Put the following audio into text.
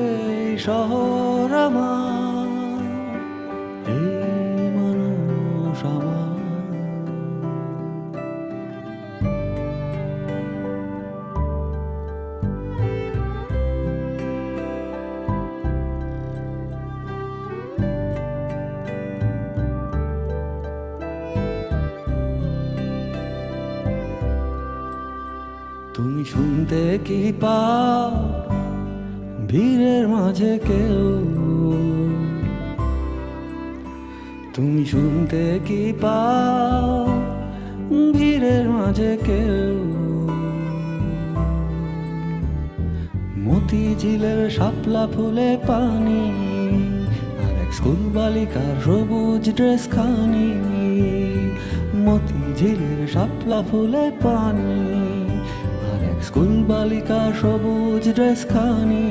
এই শহর আমার, এই মানুষ আমার। তুমি শুনতে কি পাও ভিড়ের মাঝে কেউ? তুমি শুনতে কি পাও ভিড়ের মাঝে কেউ? মতিঝিলের শাপলা ফুলে পানি, আর এক স্কুল বালিকার সবুজ ড্রেস খানি। মতিঝিলের শাপলা ফুলে পানি, আর এক স্কুল বালিকার সবুজ ড্রেস খানি।